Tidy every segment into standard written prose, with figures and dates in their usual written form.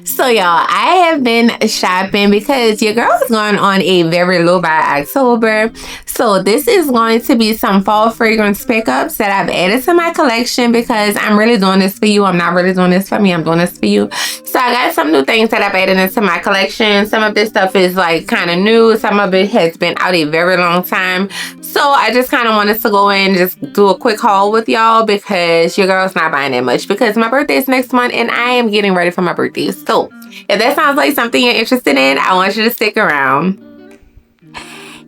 So y'all, I have been shopping because your girl is going on a very low buy October. So this is going to be some fall fragrance pickups that I've added to my collection because I'm really doing this for you. I'm not really doing this for me. I'm doing this for you. So I got some new things that I've added into my collection. Some of this stuff is like kind of new. Some of it has been out a very long time. So I just kind of wanted to go in and just do a quick haul with y'all because your girl's not buying that much because my birthday is next month and I am getting ready for my birthday. So if that sounds like something you're interested in, I want you to stick around.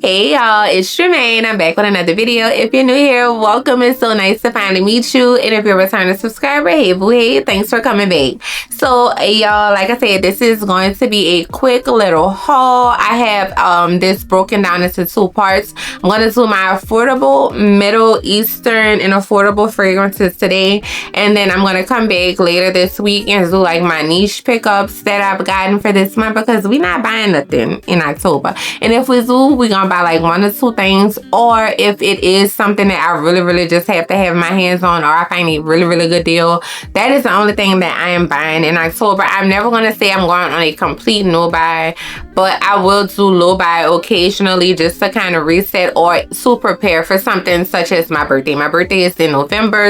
Hey y'all, it's Tremaine. I'm back with another video. If you're new here, welcome. It's so nice to finally meet you. And if you're a returning subscriber, hey boo, hey, thanks for coming back. So y'all, like I said, this is going to be a quick little haul. I have this broken down into two parts. I'm going to do my affordable Middle Eastern and affordable fragrances today. And then I'm going to come back later this week and do like my niche pickups that I've gotten for this month because we're not buying nothing in October. And if we do, we're going to buy like one or two things, or if it is something that I really just have to have my hands on, or I find a really good deal, that is the only thing that I am buying in October. I'm never going to say I'm going on a complete no buy, but I will do low buy occasionally just to kind of reset or to prepare for something such as my birthday. My birthday is in November,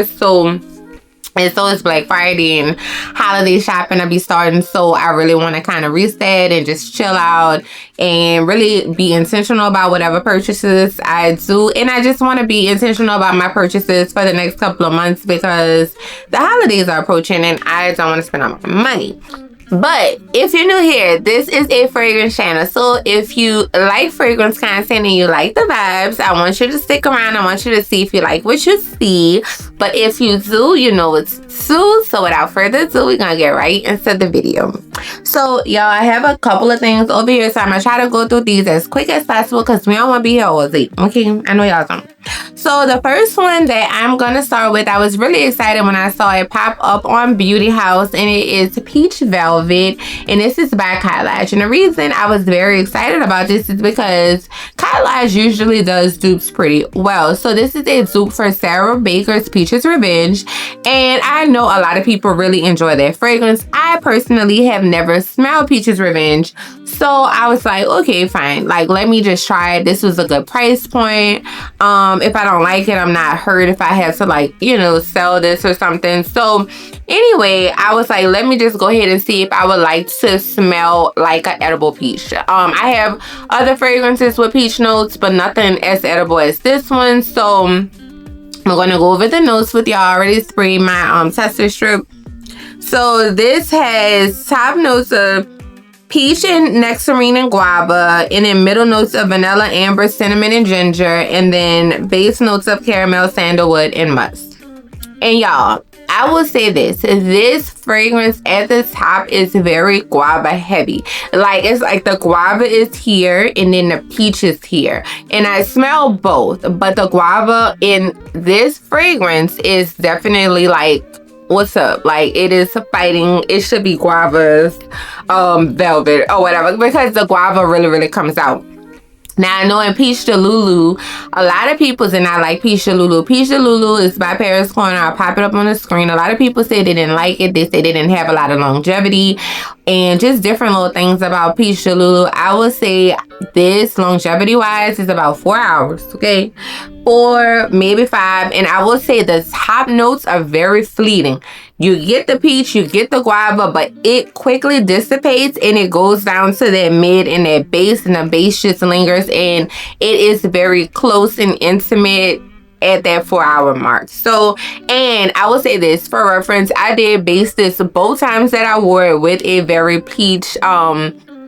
and so it's Black Friday and holiday shopping I'll be starting. So I really want to kind of reset and just chill out and really be intentional about whatever purchases I do. And I just want to be intentional about my purchases for the next couple of months because the holidays are approaching and I don't want to spend all my money. But if you're new here, this is a fragrance channel. So if you like fragrance content and you like the vibes, I want you to stick around. I want you to see if you like what you see. But if you do, you know it's Sue. So without further ado, we're going to get right into the video. So y'all, I have a couple of things over here. So I'm going to try to go through these as quick as possible because we don't want to be here all day. Okay, I know y'all don't. So the first one that I'm going to start with, I was really excited when I saw it pop up on Beauty House, and it is Peach Velvet, and this is by Khadlaj. And the reason I was very excited about this is because Khadlaj usually does dupes pretty well. So this is a dupe for Sarah Baker's Peach's Revenge, and I know a lot of people really enjoy that fragrance. I personally have never smelled Peach's Revenge, so I was like, okay, fine, like let me just try it. This was a good price point. If I don't like it, I'm not hurt if I have to, like, you know, sell this or something. So anyway, I was like, let me just go ahead and see if I would like to smell like an edible peach. I have other fragrances with peach notes, but nothing as edible as this one. So I'm going to go over the notes with y'all. I already sprayed my tester strip. So this has top notes of peach and nectarine and guava, and then middle notes of vanilla, amber, cinnamon, and ginger, and then base notes of caramel, sandalwood, and musk. And y'all, I will say this fragrance at the top is very guava heavy. Like, it's like the guava is here and then the peach is here. And I smell both, but the guava in this fragrance is definitely like, what's up? Like, it is fighting. It should be guava's velvet or whatever because the guava really comes out. Now, I know in Peach Delulu, a lot of people did not like Peach Delulu. Peach Delulu is by Paris Corner. I'll pop it up on the screen. A lot of people say they didn't like it. They say they didn't have a lot of longevity and just different little things about Peach Delulu. I would say this, longevity-wise, is about 4 hours, okay? 4, maybe 5. And I will say the top notes are very fleeting. You get the peach, you get the guava, but it quickly dissipates and it goes down to that mid and that base, and the base just lingers, and it is very close and intimate at that 4-hour mark. So, and I will say this for reference, I did base this both times that I wore it with a very peach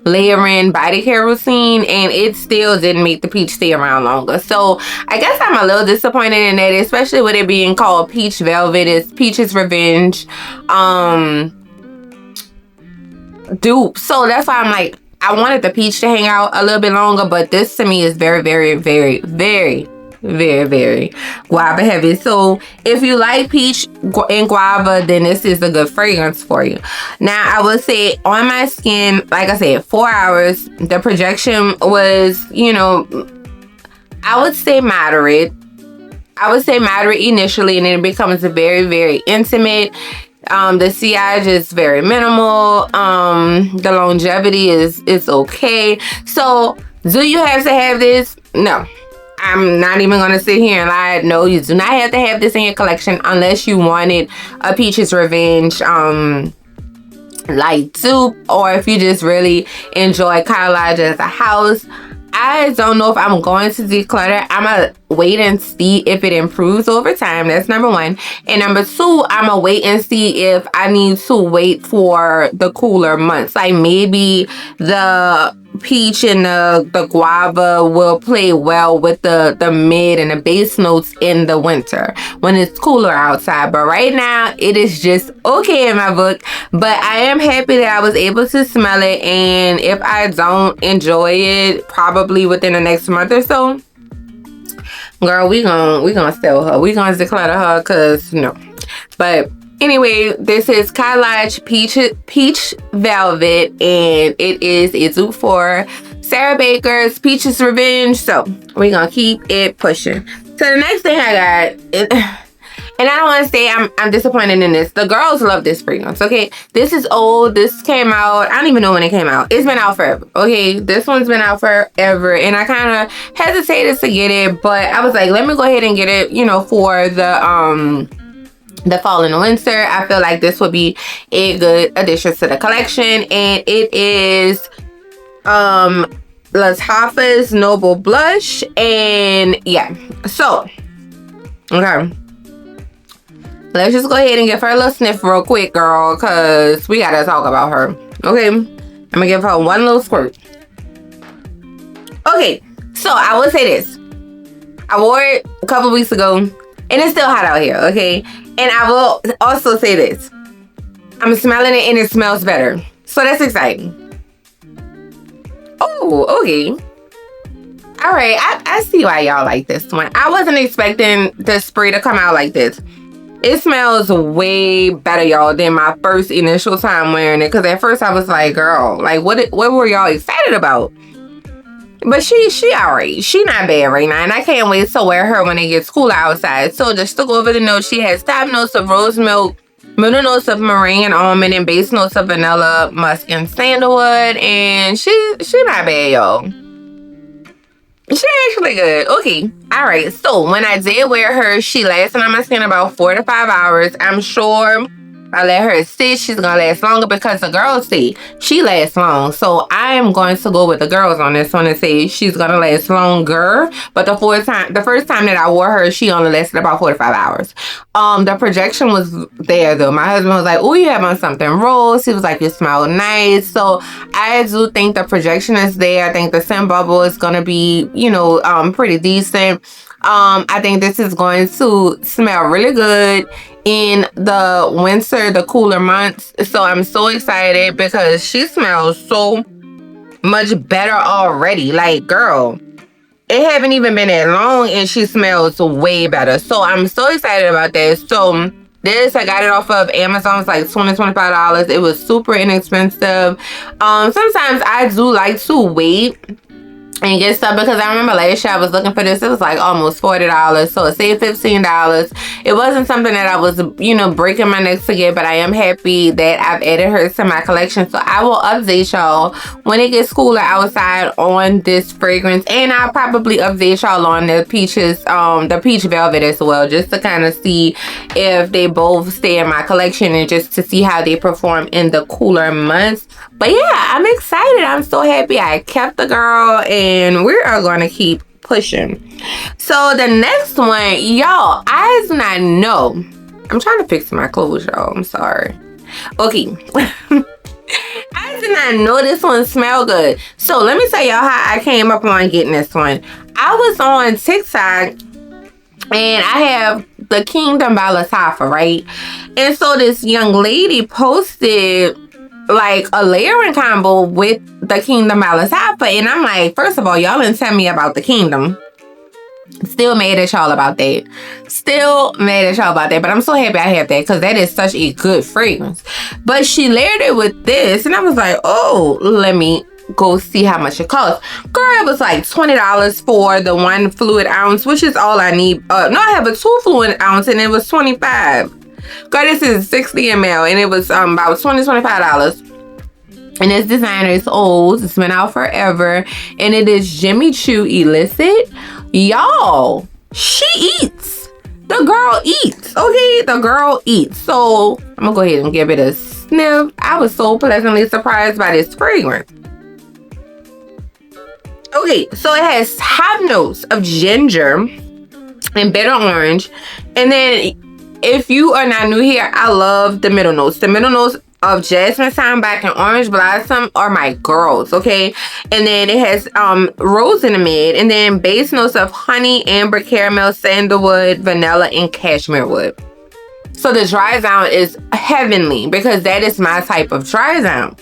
layering body care routine, and it still didn't make the peach stay around longer. So I guess I'm a little disappointed in that, especially with it being called Peach Velvet. It's Peach's Revenge dupe. So that's why I'm like, I wanted the peach to hang out a little bit longer, but this to me is very guava heavy. So if you like peach and guava, then this is a good fragrance for you. Now, I would say on my skin, like I said, 4 hours. The projection was, you know, I would say moderate. I would say moderate initially, and then it becomes very intimate. The sillage is very minimal. The longevity is okay. So do you have to have this? No. I'm not even going to sit here and lie. No, you do not have to have this in your collection unless you wanted a Peach's Revenge light dupe, or if you just really enjoy Khadlaj as a house. I don't know if I'm going to declutter. I'm going to wait and see if it improves over time. That's number one. And number two, I'm going to wait and see if I need to wait for the cooler months. Like maybe the peach and the guava will play well with the mid and the base notes in the winter when it's cooler outside. But right now, it is just okay in my book. But I am happy that I was able to smell it. And if I don't enjoy it, probably within the next month or so, girl, we gonna sell her. We gonna declutter her because no. But anyway, this is Khadlaj Peach Velvet, and it is a dupe for Sarah Baker's Peach's Revenge. So we're gonna keep it pushing. So the next thing I got, and I don't want to say I'm disappointed in this. The girls love this fragrance, okay? This is old. This came out, I don't even know when it came out. It's been out forever, okay? This one's been out forever, and I kind of hesitated to get it, but I was like, let me go ahead and get it, you know, for the fall and the winter. I feel like this would be a good addition to the collection, and it is Lattafa's Noble Blush, and yeah. So, okay. Let's just go ahead and give her a little sniff real quick, girl, because we gotta talk about her. Okay, I'm gonna give her one little squirt. Okay, so I will say this. I wore it a couple weeks ago, and it's still hot out here, okay? And I will also say this. I'm smelling it, and it smells better. So that's exciting. Oh, okay. All right, I see why y'all like this one. I wasn't expecting the spray to come out like this. It smells way better, y'all, than my first initial time wearing it. Because at first I was like, girl, like, what were y'all excited about? But she alright. She not bad right now. And I can't wait to wear her when it gets cooler outside. So just to go over the notes, she has top notes of rose milk, middle notes of meringue and almond, and base notes of vanilla, musk, and sandalwood. And she not bad, y'all. She actually good. Okay. All right. So when I did wear her, she lasted on my skin about 4 to 5 hours. I'm sure I let her sit. She's going to last longer because the girls say she lasts long. So I am going to go with the girls on this one and say she's going to last longer. But the first time that I wore her, she only lasted about 4 to 5 hours. The projection was there though. My husband was like, oh, you have on something rose. He was like, you smell nice. So I do think the projection is there. I think the scent bubble is going to be, you know, pretty decent. I think this is going to smell really good in the winter, the cooler months. So I'm so excited because she smells so much better already. Like, girl, it haven't even been that long and she smells way better. So I'm so excited about that. So this, I got it off of Amazon. It's like $20-$25. It was super inexpensive. Sometimes I do like to wait and get stuff because I remember last year I was looking for this. It was like almost $40, so it saved $15. It wasn't something that I was, you know, breaking my neck to get, but I am happy that I've added her to my collection. So I will update y'all when it gets cooler outside on this fragrance, and I'll probably update y'all on the peaches, the peach velvet as well, just to kind of see if they both stay in my collection and just to see how they perform in the cooler months. But yeah, I'm excited. I'm so happy I kept the girl, and we are going to keep pushing. So the next one, y'all, I do not know. I'm trying to fix my clothes, y'all. I'm sorry. Okay. I did not know this one smelled good. So let me tell y'all how I came up on getting this one. I was on TikTok, and I have the Kingdom by Lattafa, right? And so this young lady posted like a layering combo with the Kingdom by Lattafa, and I'm like, first of all, y'all didn't tell me about the Kingdom. Still mad at y'all about that. But I'm so happy I have that because that is such a good fragrance. But she layered it with this, and I was like, oh, let me go see how much it costs. Girl, it was like $20 for the 1 fluid ounce, which is all I need. No, I have a 2 fluid ounce, and it was $25. Girl, this is 60 ml and it was about $25. And this designer is old. It's been out forever. And it is Jimmy Choo Illicit. Y'all, she eats. The girl eats. Okay, the girl eats. So I'm gonna go ahead and give it a sniff. I was so pleasantly surprised by this fragrance. Okay, so it has hop notes of ginger and bitter orange. And then if you are not new here, I love the middle notes. The middle notes of jasmine, sambac, and orange blossom are my girls, okay? And then it has rose in the mid, and then base notes of honey, amber, caramel, sandalwood, vanilla, and cashmere wood. So the dry zone is heavenly because that is my type of dry zone.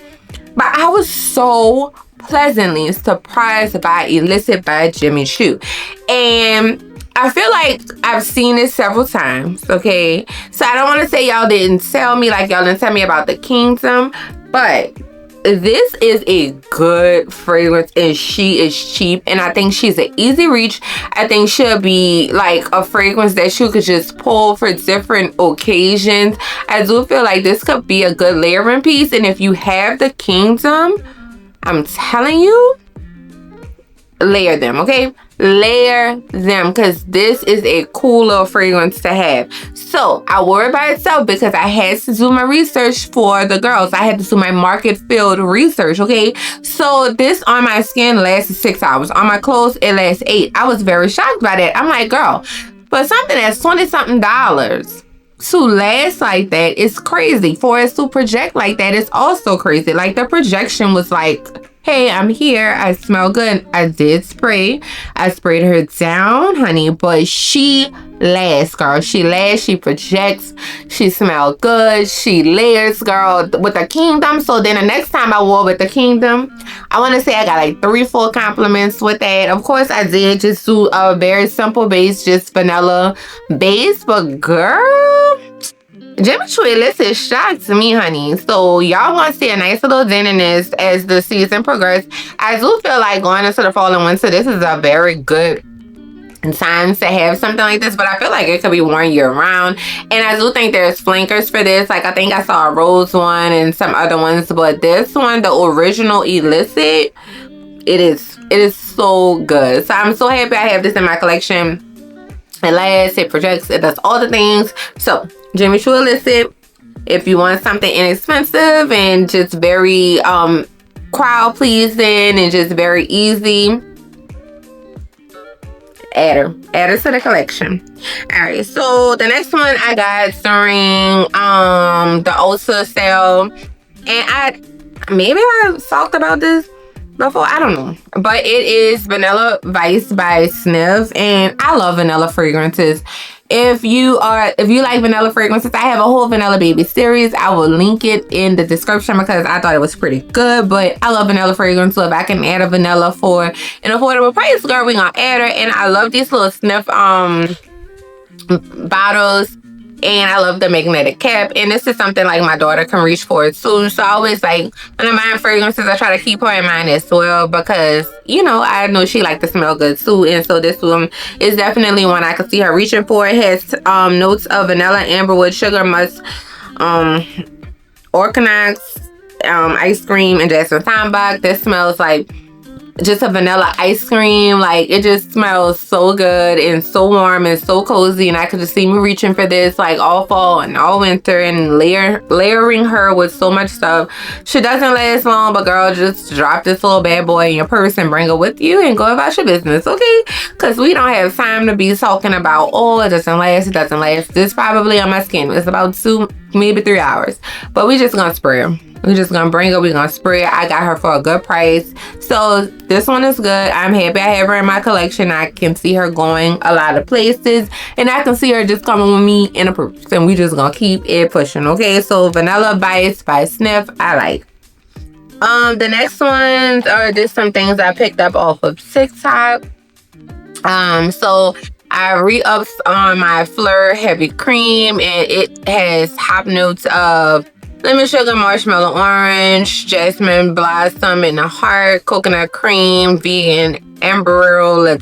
But I was so pleasantly surprised by Illicit by Jimmy Choo. And I feel like I've seen it several times, okay? So I don't want to say y'all didn't tell me, like y'all didn't tell me about the Kingdom, but this is a good fragrance and she is cheap and I think she's an easy reach. I think she'll be like a fragrance that you could just pull for different occasions. I do feel like this could be a good layering piece, and if you have the Kingdom, I'm telling you, layer them, okay? Layer them, because this is a cool little fragrance to have. So I wore it by itself because I had to do my research for the girls. I had to do my market field research, okay? So this on my skin lasted 6 hours. On my clothes, it lasts 8. I was very shocked by that. I'm like, girl, but something that's $20-something to last like that is crazy. For it to project like that is also crazy. Like the projection was like, hey, I'm here. I smell good. I did spray. I sprayed her down, honey. But she lasts, girl. She lasts. She projects. She smells good. She layers, girl, with the Kingdom. So then the next time I wore with the Kingdom, I want to say I got like 3 full compliments with that. Of course, I did just do a very simple base, just vanilla base. But girl, Jimmy Choo Illicit shocked me, honey. So y'all want to see a nice little dent in this as the season progresses. I do feel like going into the fall and winter, this is a very good time to have something like this, but I feel like it could be worn year round. And I do think there's flankers for this. Like I think I saw a rose one and some other ones, but this one, the original Illicit, it is so good. So I'm so happy I have this in my collection. It lasts, it projects, it does all the things. So Jimmy Choo Illicit, if you want something inexpensive and just very crowd pleasing and just very easy, add her to the collection. All right, so the next one I got during the Ulta sale, and maybe I talked about this before, I don't know, but it is Vanilla Vice by Snif, and I love vanilla fragrances. If you like vanilla fragrances, I have a whole Vanilla Baby series. I will link it in the description because I thought it was pretty good. But I love vanilla fragrance, so if I can add a vanilla for an affordable price, girl, we gonna add her. And I love these little Snif bottles. And I love the magnetic cap. And this is something like my daughter can reach for too. So I always like, when I'm buying fragrances, I try to keep her in mind as well. Because, you know, I know she like to smell good too. And so this one is definitely one I can see her reaching for. It has notes of vanilla, amberwood, sugar, musk, orchanax, ice cream, and jasmine sambac. This smells like just a vanilla ice cream. Like it just smells so good and so warm and so cozy, and I could just see me reaching for this like all fall and all winter and layering her with so much stuff. She doesn't last long, but girl, just drop this little bad boy in your purse and bring it with you and go about your business, okay? Because we don't have time to be talking about, oh, it doesn't last. This probably on my skin is about 2, maybe 3 hours, but we just gonna spray her. We're just gonna bring her, we're gonna spray her. I got her for a good price. So this one is good. I'm happy I have her in my collection. I can see her going a lot of places, and I can see her just coming with me in a purse, and we just gonna keep it pushing, okay? So Vanilla Vice by Snif, I like. The next ones are just some things I picked up off of TikTok. So I re-upped on my Phlur heavy cream, and it has hop notes of lemon sugar, marshmallow orange, jasmine blossom in the heart, coconut cream, vegan amaretto.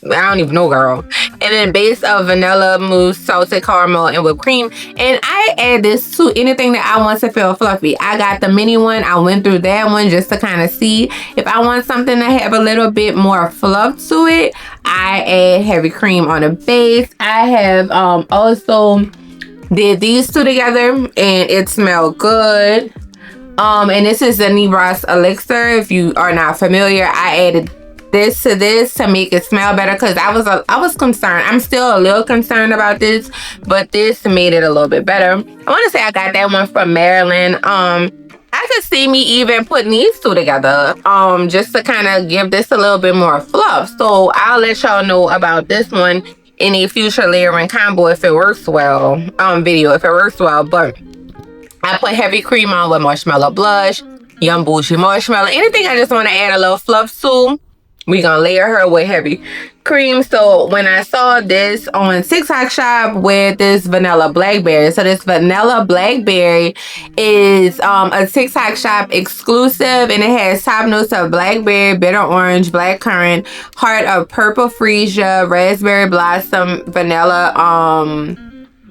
I don't even know, girl. And then base of vanilla, mousse, salted caramel, and whipped cream. And I add this to anything that I want to feel fluffy. I got the mini one. I went through that one just to kind of see if I want something to have a little bit more fluff to it. I add heavy cream on the base. I have also did these two together, and it smelled good. And this is the Nibras elixir. If you are not familiar, I added this to make it smell better, because I was concerned. I'm still a little concerned about this, but this made it a little bit better. I want to say I got that one from Maryland. I could see me even putting these two together, just to kind of give this a little bit more fluff. So I'll let y'all know about this one in a future layering combo if it works well, video if it works well. But I put heavy cream on with marshmallow blush, Young Bougie marshmallow, anything I just want to add a little fluff to. We gonna layer her with heavy cream. So when I saw this on TikTok shop with this vanilla blackberry, so this vanilla blackberry is a TikTok shop exclusive, and it has top notes of blackberry, bitter orange, black currant, heart of purple freesia, raspberry blossom, vanilla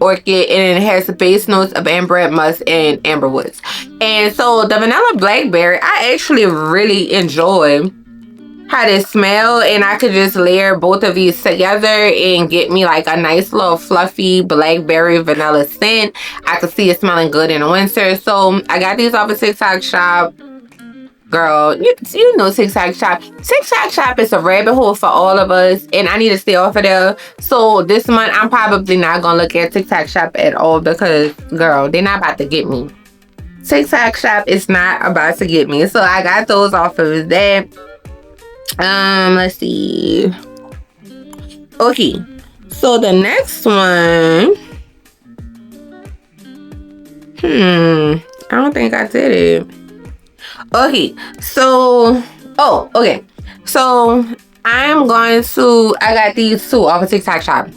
orchid, and it has the base notes of amber musk and amber woods. And so the vanilla blackberry, I actually really enjoy how they smell, and I could just layer both of these together and get me like a nice little fluffy blackberry vanilla scent. I could see it smelling good in the winter. So I got these off of TikTok shop. Girl, you know TikTok shop. TikTok shop is a rabbit hole for all of us, and I need to stay off of there. So this month I'm probably not gonna look at TikTok shop at all, because girl, they're not about to get me. TikTok shop is not about to get me. So I got those off of that. Let's see. Okay, so the next one, I don't think I did it. Okay, so okay, so I got these two off of TikTok shop.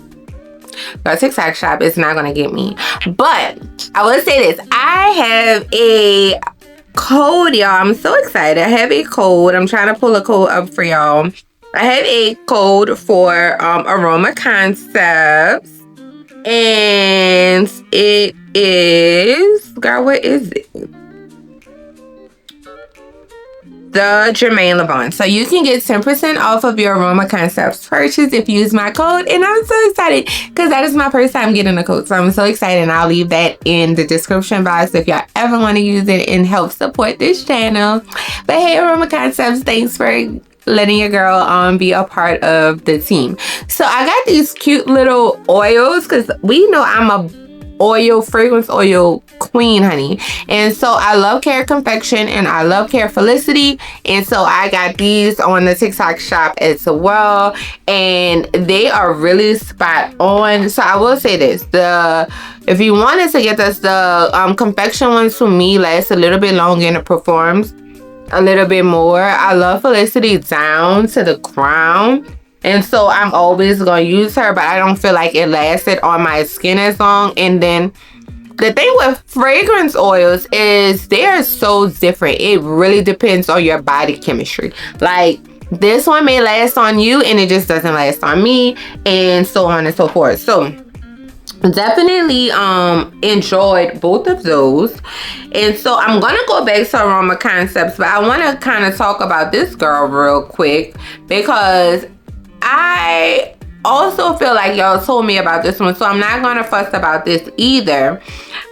The TikTok shop is not gonna get me, but I will say this: I have a code, y'all. I'm so excited. I have a code. I'm trying to pull a code up for y'all. I have a code for Aroma Concepts, and it is, girl, what is it? The Jermaine Levon. So you can get 10% off of your Aroma Concepts purchase if you use my code. And I'm so excited because that is my first time getting a code. So I'm so excited, and I'll leave that in the description box if y'all ever want to use it and help support this channel. But hey, Aroma Concepts, thanks for letting your girl be a part of the team. So I got these cute little oils, because we know I'm a fragrance oil queen, honey. And so I love Khair Confection, and I love Khair Felicity, and so I got these on the TikTok shop as well, and they are really spot on. So I will say this: if you wanted to get this, the confection ones to me last a little bit longer and it performs a little bit more. I love Felicity down to the crown, and so I'm always going to use her, but I don't feel like it lasted on my skin as long. And then the thing with fragrance oils is they're so different. It really depends on your body chemistry. Like, this one may last on you and it just doesn't last on me, and so on and so forth. So definitely enjoyed both of those. And so I'm gonna go back to Aroma Concepts, but I want to kind of talk about this girl real quick, because I also feel like y'all told me about this one, so I'm not gonna fuss about this either.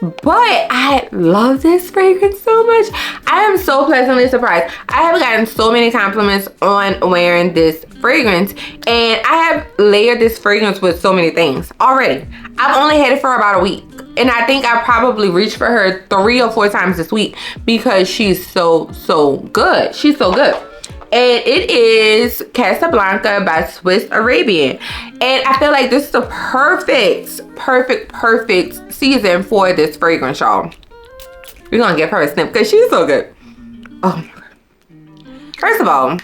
But I love this fragrance so much. I am so pleasantly surprised. I have gotten so many compliments on wearing this fragrance, and I have layered this fragrance with so many things already. I've only had it for about a week, and I think I probably reached for her 3 or 4 times this week because she's so good. She's so good. And it is Casablanca by Swiss Arabian. And I feel like this is the perfect season for this fragrance, y'all. We're gonna give her a sniff because she's so good. Oh my god. First of all,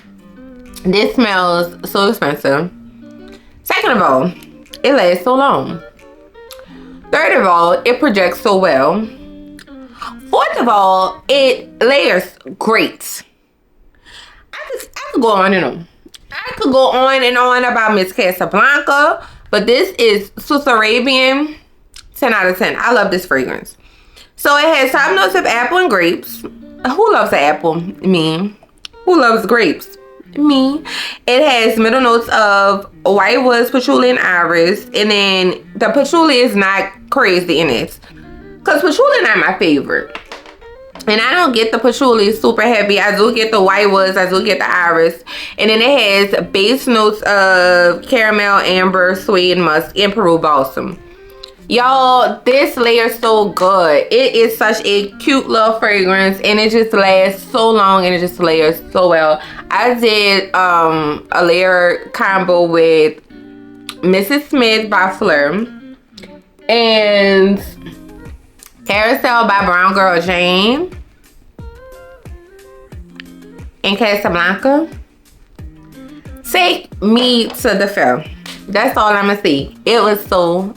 this smells so expensive. Second of all, it lasts so long. Third of all, it projects so well. Fourth of all, it layers great. I could go on and on. I I could go on and on about Miss Casablanca, but this is Arabian. 10 out of 10. I love this fragrance. So it has top notes of apple and grapes. Who loves apple? Me. Who loves grapes? Me. It has middle notes of white woods, patchouli, and iris. And then the patchouli is not crazy in it, because patchouli not my favorite. And I don't get the patchouli super heavy. I do get the white woods. I do get the iris. And then it has base notes of caramel, amber, suede, musk, and Peru balsam. Y'all, this layer is so good. It is such a cute little fragrance, and it just lasts so long, and it just layers so well. I did a layer combo with Mrs. Smith by Phlur and Carousel by Brown Girl Jane and Casablanca. Take me to the fair. That's all I'm gonna say. It was so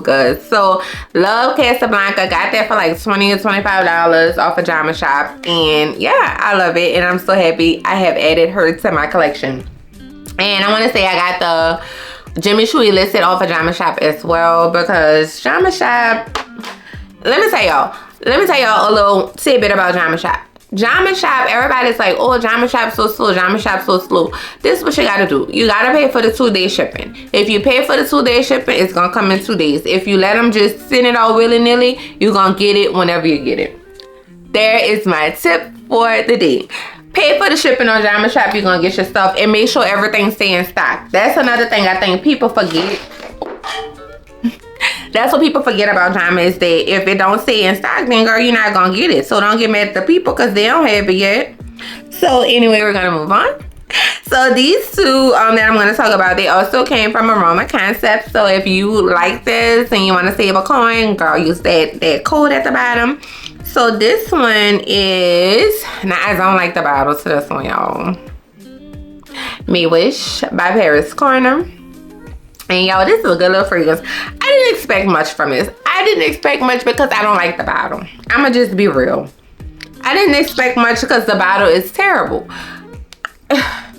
good. So love Casablanca. Got that for like $20 or $25 off of Jama Shop, and yeah, I love it, and I'm so happy I have added her to my collection. And I want to say I got the Jimmy Choo Illicit off of Jama Shop as well, because Jama Shop, let me tell y'all a little tidbit about Jama Shop. Jama Shop, everybody's like, oh, Jama Shop so slow, Jama Shop so slow. This is what you gotta do. You gotta pay for the 2-day shipping. If you pay for the 2-day shipping, it's gonna come in 2 days. If you let them just send it all willy-nilly, you're gonna get it whenever you get it. There is my tip for the day. Pay for the shipping on Jama Shop, you're gonna get your stuff, and make sure everything stays in stock. That's another thing I think people forget. That's what people forget about Jama, is that if it don't stay in stock, then girl, you're not gonna get it. So don't get mad at the people because they don't have it yet. So anyway, we're gonna move on. So these two that I'm gonna talk about, they also came from Aroma Concepts. So if you like this and you want to save a coin, girl, use that code at the bottom. So this one is, now I don't like the bottle to this one, y'all. Mehwish by Paris Corner. And y'all, this is a good little fragrance. I didn't expect much from this. I didn't expect much because I don't like the bottle. I'ma just be real. I didn't expect much because the bottle is terrible. I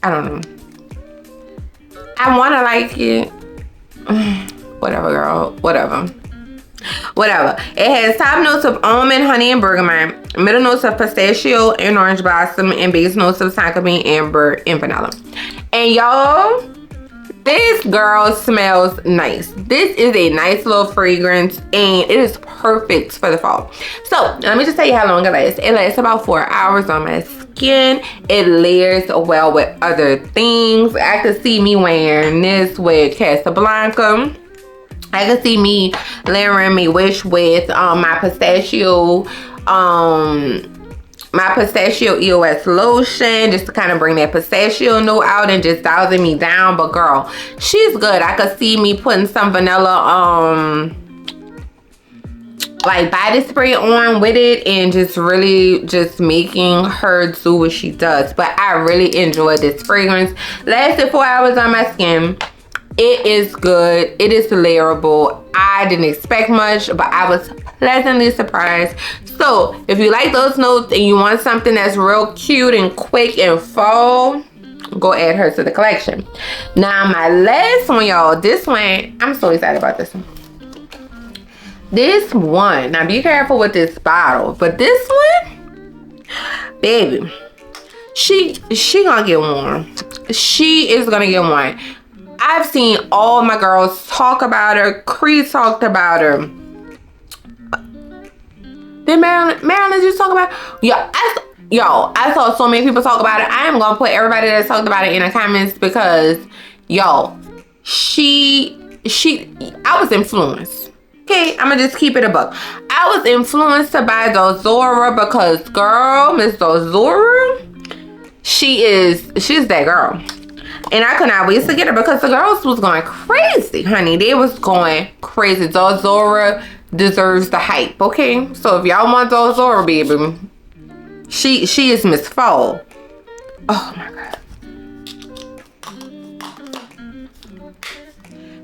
don't know. I wanna like it. Whatever, girl. Whatever. It has top notes of almond, honey, and bergamot, middle notes of pistachio and orange blossom, and base notes of tonka bean, amber, and vanilla. And y'all, this girl smells nice. This is a nice little fragrance, and it is perfect for the fall. So let me just tell you how long it lasts. It lasts about 4 hours on my skin. It layers well with other things. I could see me wearing this with Casablanca. I could see me layering Mehwish with my pistachio EOS lotion, just to kind of bring that pistachio note out and just dousing me down. But girl, she's good. I could see me putting some vanilla like body spray on with it, and just really just making her do what she does. But I really enjoyed this fragrance. Lasted 4 hours on my skin. It is good. It is layerable. I didn't expect much, but I was pleasantly surprised. So if you like those notes and you want something that's real cute and quick and fall, go add her to the collection. Now my last one, y'all, this one, I'm so excited about this one. This one, now be careful with this bottle, but this one, baby, she gonna get warm. She is gonna get warm. I've seen all my girls talk about her. Cree talked about her. Did Marilyn just talk about her? I saw so many people talk about it. I am gonna put everybody that talked about it in the comments, because y'all, I was influenced. Okay, I'm gonna just keep it a buck. I was influenced to buy Dulzura because, girl, Miss Dulzura, she's that girl. And I could not wait to get her because the girls was going crazy, honey. They was going crazy. Dulzura deserves the hype, okay? So if y'all want Dulzura, baby, she is Miss Fall. Oh my God.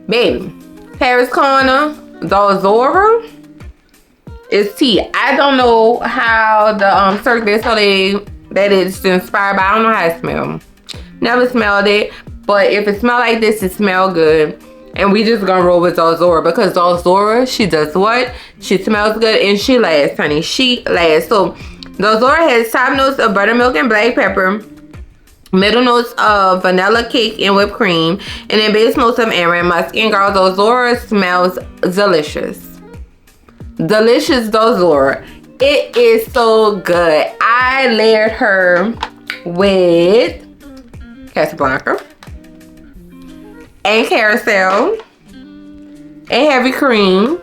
Baby, Paris Corner, Dulzura is tea. I don't know how the Cirque du Soleil that it's inspired by. I don't know how it smells. Never smelled it, but if it smell like this, it smell good. And we just gonna roll with Dulzura because Dulzura, she does what? She smells good and she lasts, honey. She lasts. So Dulzura has top notes of buttermilk and black pepper, middle notes of vanilla cake and whipped cream, and then base notes of Arabian musk. And girl, Dulzura smells delicious. Delicious Dulzura. It is so good. I layered her with Casablanca and carousel and heavy cream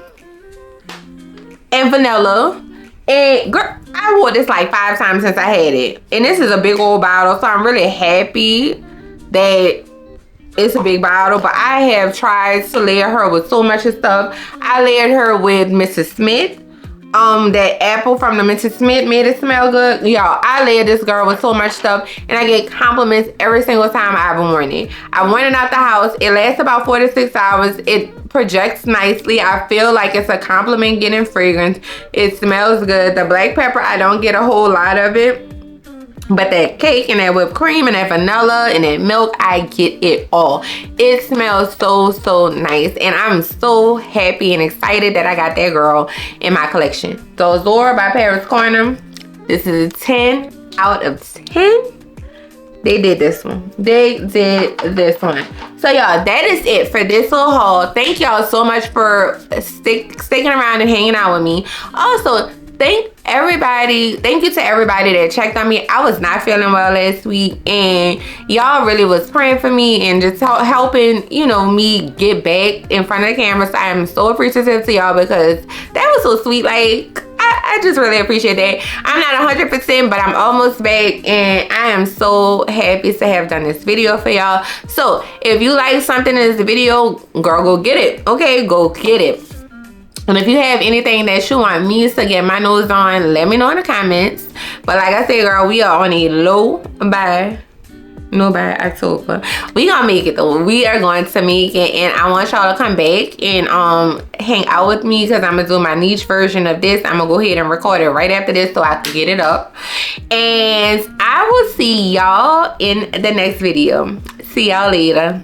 and vanilla. And girl, I wore this like 5 times since I had it. And this is a big old bottle, so I'm really happy that it's a big bottle. But I have tried to layer her with so much of stuff. I layered her with Mrs. Smith. That apple from the Mrs. Smith made it smell good. Y'all, I layered this girl with so much stuff, and I get compliments every single time I've worn it. I worn it out the house. It lasts about 4 to 6 hours. It projects nicely. I feel like it's a compliment getting fragrance. It smells good. The black pepper, I don't get a whole lot of it. But that cake and that whipped cream and that vanilla and that milk, I get it all. It smells so, so nice. And I'm so happy and excited that I got that girl in my collection. Dulzura by Paris Corner. This is a 10 out of 10. They did this one. They did this one. So y'all, that is it for this little haul. Thank y'all so much for sticking around and hanging out with me. Also, thank you to everybody that checked on me. I was not feeling well last week, and y'all really was praying for me and just helping, you know, me get back in front of the camera. So I am so appreciative to y'all because that was so sweet. Like, I just really appreciate that. I'm not 100%, but I'm almost back, and I am so happy to have done this video for y'all. So if you like something in this video, girl, go get it. Okay, go get it. And if you have anything that you want me to get my nose on, let me know in the comments. But like I said, girl, we are on a low by October. We gonna make it though. We are going to make it, and I want y'all to come back and hang out with me because I'm gonna do my niche version of this. I'm gonna go ahead and record it right after this so I can get it up. And I will see y'all in the next video. See y'all later.